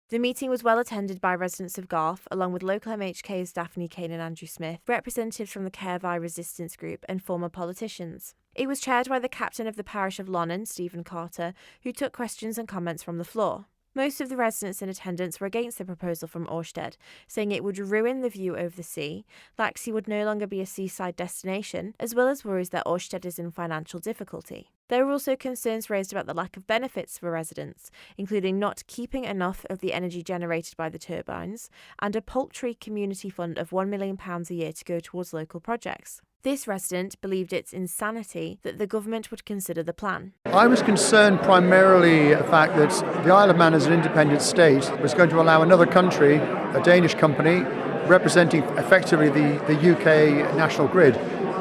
The meeting was well attended by residents of Garff, along with local MHKs Daphne Kane and Andrew Smith, representatives from the Care Resistance Group and former politicians. It was chaired by the captain of the parish of Lonnan, Stephen Carter, who took questions and comments from the floor. Most of the residents in attendance were against the proposal from Ørsted, saying it would ruin the view over the sea, Laxey would no longer be a seaside destination, as well as worries that Ørsted is in financial difficulty. There were also concerns raised about the lack of benefits for residents, including not keeping enough of the energy generated by the turbines, and a paltry community fund of £1 million a year to go towards local projects. This resident believed it's insanity that the government would consider the plan. I was concerned primarily the fact that the Isle of Man as an independent state was going to allow another country, a Danish company, representing effectively the UK national grid,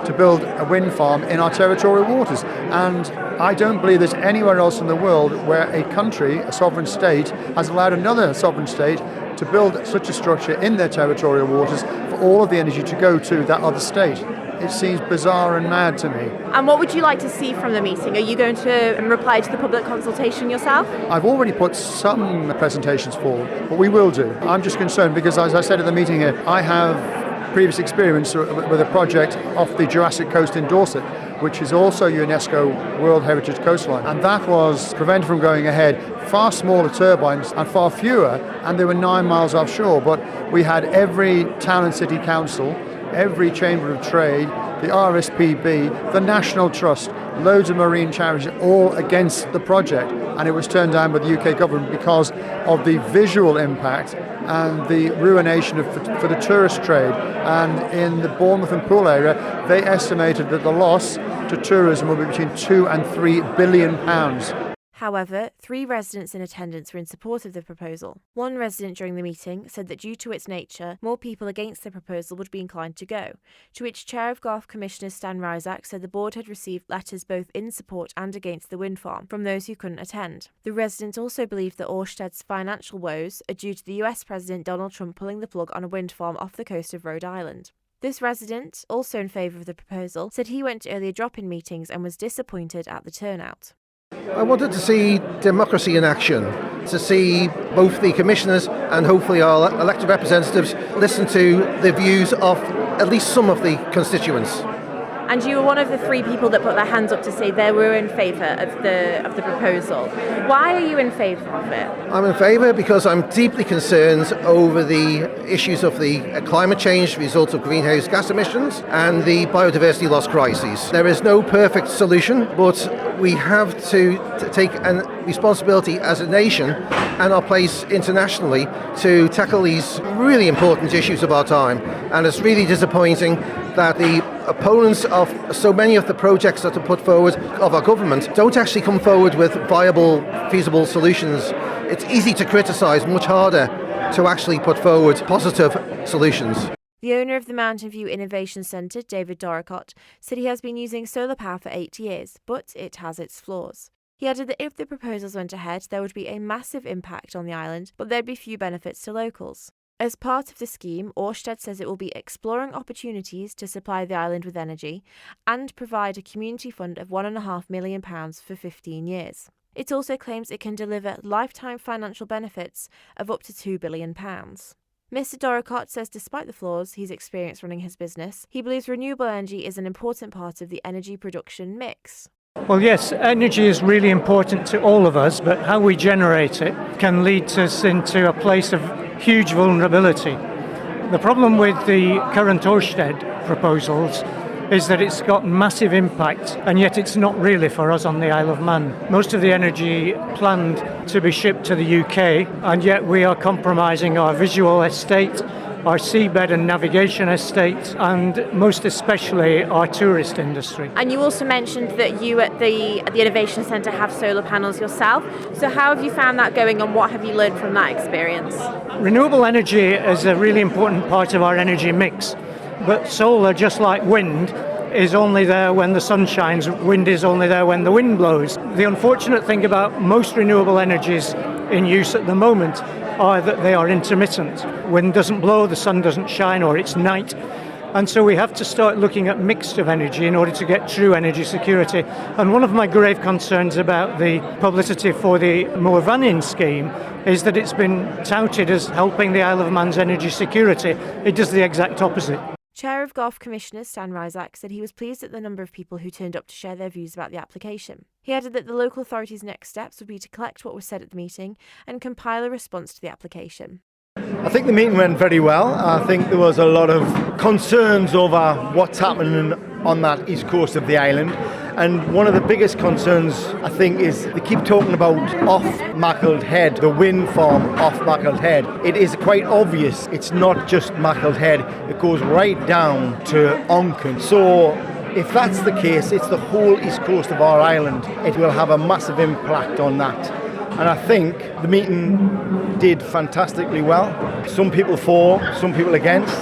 to build a wind farm in our territorial waters. And I don't believe there's anywhere else in the world where a country, a sovereign state, has allowed another sovereign state to build such a structure in their territorial waters for all of the energy to go to that other state. It seems bizarre and mad to me. And what would you like to see from the meeting? Are you going to reply to the public consultation yourself? I've already put some presentations forward, but we will do. I'm just concerned because, as I said at the meeting here, I have previous experience with a project off the Jurassic coast in Dorset, which is also UNESCO World Heritage Coastline. And that was prevented from going ahead. Far smaller turbines and far fewer, and they were 9 miles offshore. But we had every town and city council, every chamber of trade, the RSPB, the National Trust, loads of marine charities, all against the project. And it was turned down by the UK government because of the visual impact and the ruination for the tourist trade. And in the Bournemouth and Poole area, they estimated that the loss to tourism will be between £2 and £3 billion. However, 3 residents in attendance were in support of the proposal. One resident during the meeting said that due to its nature, more people against the proposal would be inclined to go, to which Chair of Garff Commissioners Stan Rysack said the board had received letters both in support and against the wind farm from those who couldn't attend. The resident also believed that Ørsted's financial woes are due to the US President Donald Trump pulling the plug on a wind farm off the coast of Rhode Island. This resident, also in favour of the proposal, said he went to earlier drop-in meetings and was disappointed at the turnout. I wanted to see democracy in action, to see both the commissioners and hopefully our elected representatives listen to the views of at least some of the constituents. And you were one of the 3 people that put their hands up to say they were in favour of the proposal. Why are you in favour of it? I'm in favour because I'm deeply concerned over the issues of the climate change, result of greenhouse gas emissions, and the biodiversity loss crises. There is no perfect solution, but we have to take a responsibility as a nation and our place internationally to tackle these really important issues of our time. And it's really disappointing that the opponents of so many of the projects that are put forward of our government don't actually come forward with viable, feasible solutions. It's easy to criticise, much harder to actually put forward positive solutions. The owner of the Mountain View Innovation Centre, David Doricott, said he has been using solar power for 8 years, but it has its flaws. He added that if the proposals went ahead, there would be a massive impact on the island, but there'd be few benefits to locals. As part of the scheme, Ørsted says it will be exploring opportunities to supply the island with energy and provide a community fund of £1.5 million for 15 years. It also claims it can deliver lifetime financial benefits of up to £2 billion. Mr. Doricott says despite the flaws he's experienced running his business, he believes renewable energy is an important part of the energy production mix. Well, yes, energy is really important to all of us, but how we generate it can lead us into a place of huge vulnerability. The problem with the current Ørsted proposals is that it's got massive impact, and yet it's not really for us on the Isle of Man. Most of the energy planned to be shipped to the UK, and yet we are compromising our visual estate, our seabed and navigation estate, and most especially our tourist industry. And you also mentioned that you at the Innovation Centre have solar panels yourself. So how have you found that going, and what have you learned from that experience? Renewable energy is a really important part of our energy mix, but solar, just like wind, is only there when the sun shines. Wind is only there when the wind blows. The unfortunate thing about most renewable energies in use at the moment are that they are intermittent. Wind doesn't blow, the sun doesn't shine, or it's night. And so we have to start looking at mixed of energy in order to get true energy security. And one of my grave concerns about the publicity for the Mooir Vannin scheme is that it's been touted as helping the Isle of Man's energy security. It does the exact opposite. Chair of Garff Commissioners Stan Rysack said he was pleased at the number of people who turned up to share their views about the application. He added that the local authority's next steps would be to collect what was said at the meeting and compile a response to the application. I think the meeting went very well. I think there was a lot of concerns over what's happening on that east coast of the island. And one of the biggest concerns, I think, is they keep talking about off Maughold Head, the wind farm off Maughold Head. It is quite obvious it's not just Maughold Head, it goes right down to Onchan. So if that's the case, it's the whole east coast of our island. It will have a massive impact on that. And I think the meeting did fantastically well. Some people for, some people against.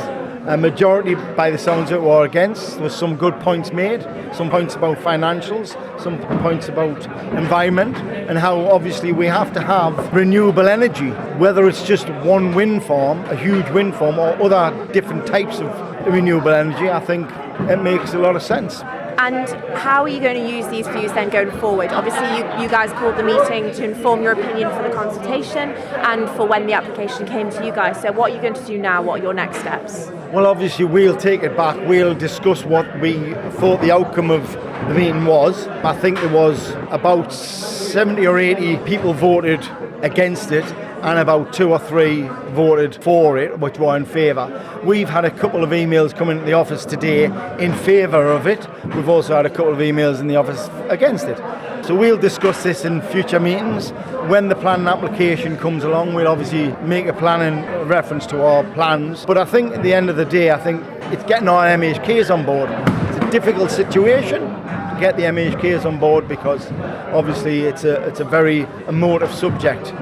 A majority, by the sounds of it, were against. There were some good points made, some points about financials, some points about environment, and how obviously we have to have renewable energy, whether it's just one wind farm, a huge wind farm, or other different types of renewable energy. I think it makes a lot of sense. And how are you going to use these views then going forward? Obviously, you guys called the meeting to inform your opinion for the consultation and for when the application came to you guys. So what are you going to do now? What are your next steps? Well, obviously, we'll take it back. We'll discuss what we thought the outcome of the meeting was. I think there was about 70 or 80 people voted against it, and about 2 or 3 voted for it, which were in favour. We've had a couple of emails come into the office today in favour of it. We've also had a couple of emails in the office against it. So we'll discuss this in future meetings. When the planning application comes along, we'll obviously make a plan in reference to our plans. But I think at the end of the day, I think it's getting our MHKs on board. It's a difficult situation to get the MHKs on board because obviously it's a very emotive subject.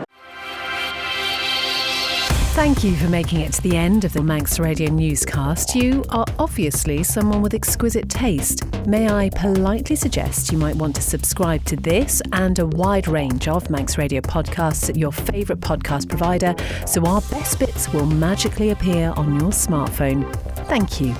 Thank you for making it to the end of the Manx Radio newscast. You are obviously someone with exquisite taste. May I politely suggest you might want to subscribe to this and a wide range of Manx Radio podcasts at your favourite podcast provider so our best bits will magically appear on your smartphone. Thank you.